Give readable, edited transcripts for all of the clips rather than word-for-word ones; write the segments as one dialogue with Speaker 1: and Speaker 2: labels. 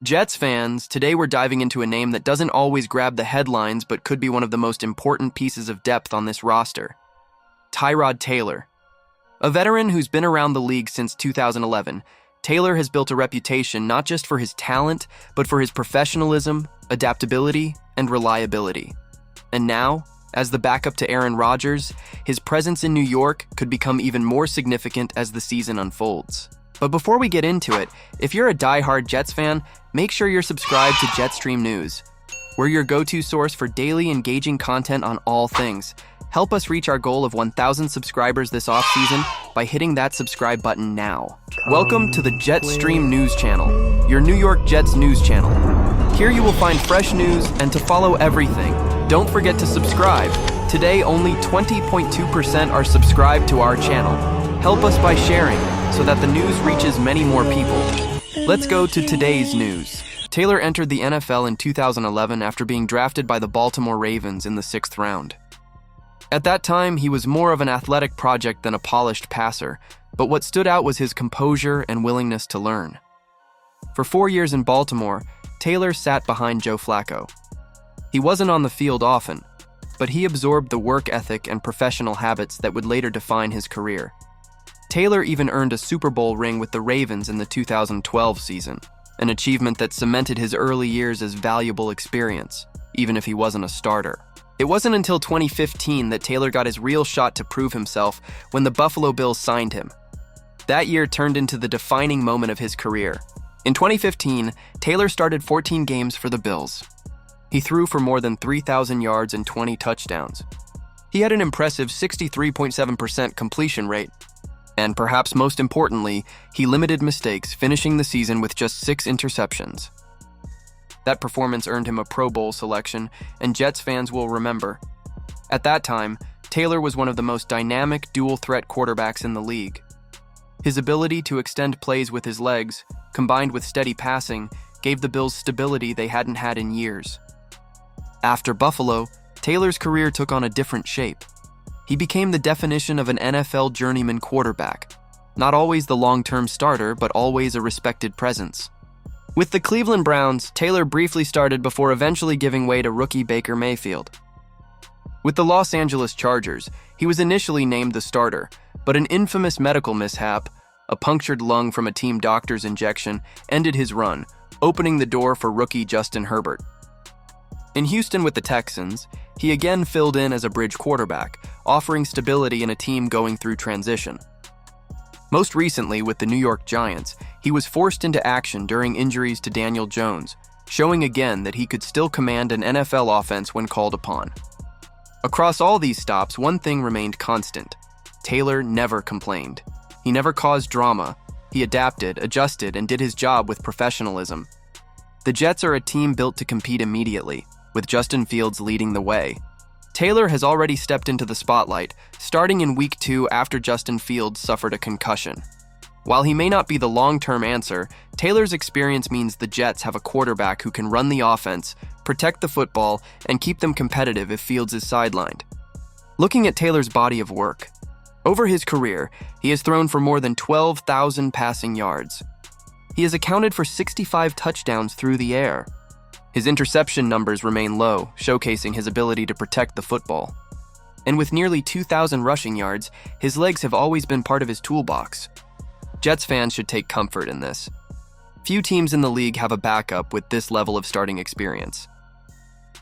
Speaker 1: Jets fans, today we're diving into a name that doesn't always grab the headlines but could be one of the most important pieces of depth on this roster. Tyrod Taylor. A veteran who's been around the league since 2011, Taylor has built a reputation not just for his talent, but for his professionalism, adaptability, and reliability. And now, as the backup to Aaron Rodgers, his presence in New York could become even more significant as the season unfolds. But before we get into it, if you're a die-hard Jets fan, make sure you're subscribed to Jetstream News. We're your go-to source for daily engaging content on all things. Help us reach our goal of 1,000 subscribers this offseason by hitting that subscribe button now. Welcome to the Jetstream News Channel, your New York Jets news channel. Here you will find fresh news, and to follow everything, don't forget to subscribe. Today, only 20.2% are subscribed to our channel. Help us by sharing, so that the news reaches many more people. Let's go to today's news. Taylor entered the NFL in 2011 after being drafted by the Baltimore Ravens in the 6th round. At that time, he was more of an athletic project than a polished passer, but what stood out was his composure and willingness to learn. For 4 years in Baltimore, Taylor sat behind Joe Flacco. He wasn't on the field often, but he absorbed the work ethic and professional habits that would later define his career. Taylor even earned a Super Bowl ring with the Ravens in the 2012 season, an achievement that cemented his early years as valuable experience, even if he wasn't a starter. It wasn't until 2015 that Taylor got his real shot to prove himself when the Buffalo Bills signed him. That year turned into the defining moment of his career. In 2015, Taylor started 14 games for the Bills. He threw for more than 3,000 yards and 20 touchdowns. He had an impressive 63.7% completion rate. And perhaps most importantly, he limited mistakes, finishing the season with just 6 interceptions. That performance earned him a Pro Bowl selection, and Jets fans will remember. At that time, Taylor was one of the most dynamic dual-threat quarterbacks in the league. His ability to extend plays with his legs, combined with steady passing, gave the Bills stability they hadn't had in years. After Buffalo, Taylor's career took on a different shape. He became the definition of an NFL journeyman quarterback, not always the long-term starter, but always a respected presence. With the Cleveland Browns, Taylor briefly started before eventually giving way to rookie Baker Mayfield. With the Los Angeles Chargers, he was initially named the starter, but an infamous medical mishap, a punctured lung from a team doctor's injection, ended his run, opening the door for rookie Justin Herbert. In Houston with the Texans, he again filled in as a bridge quarterback, offering stability in a team going through transition. Most recently with the New York Giants, he was forced into action during injuries to Daniel Jones, showing again that he could still command an NFL offense when called upon. Across all these stops, one thing remained constant. Taylor never complained. He never caused drama. He adapted, adjusted, and did his job with professionalism. The Jets are a team built to compete immediately, with Justin Fields leading the way. Taylor has already stepped into the spotlight, starting in Week 2 after Justin Fields suffered a concussion. While he may not be the long-term answer, Taylor's experience means the Jets have a quarterback who can run the offense, protect the football, and keep them competitive if Fields is sidelined. Looking at Taylor's body of work, over his career, he has thrown for more than 12,000 passing yards. He has accounted for 65 touchdowns through the air. His interception numbers remain low, showcasing his ability to protect the football. And with nearly 2,000 rushing yards, his legs have always been part of his toolbox. Jets fans should take comfort in this. Few teams in the league have a backup with this level of starting experience.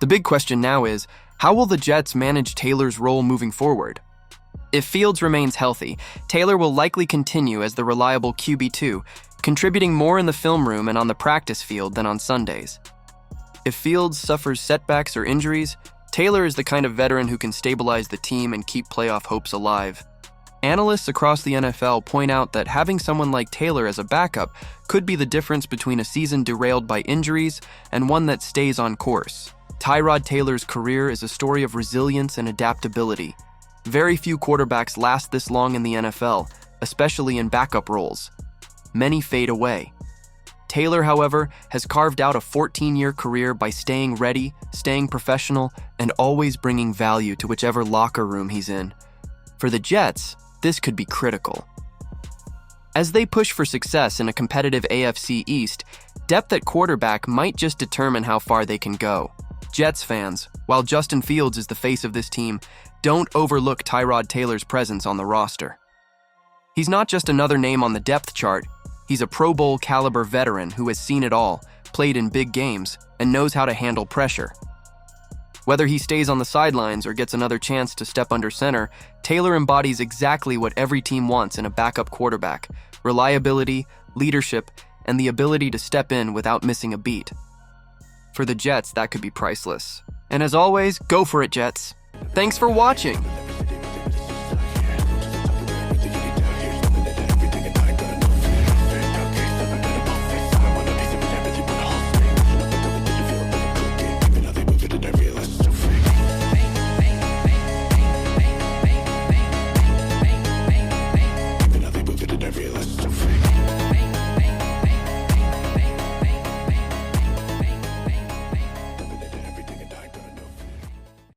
Speaker 1: The big question now is, how will the Jets manage Taylor's role moving forward? If Fields remains healthy, Taylor will likely continue as the reliable QB2, contributing more in the film room and on the practice field than on Sundays. If Fields suffers setbacks or injuries, Taylor is the kind of veteran who can stabilize the team and keep playoff hopes alive. Analysts across the NFL point out that having someone like Taylor as a backup could be the difference between a season derailed by injuries and one that stays on course. Tyrod Taylor's career is a story of resilience and adaptability. Very few quarterbacks last this long in the NFL, especially in backup roles. Many fade away. Taylor, however, has carved out a 14-year career by staying ready, staying professional, and always bringing value to whichever locker room he's in. For the Jets, this could be critical. As they push for success in a competitive AFC East, depth at quarterback might just determine how far they can go. Jets fans, while Justin Fields is the face of this team, don't overlook Tyrod Taylor's presence on the roster. He's not just another name on the depth chart, he's a Pro Bowl caliber veteran who has seen it all, played in big games, and knows how to handle pressure. Whether he stays on the sidelines or gets another chance to step under center, Taylor embodies exactly what every team wants in a backup quarterback: reliability, leadership, and the ability to step in without missing a beat. For the Jets, that could be priceless. And as always, go for it, Jets. Thanks for watching.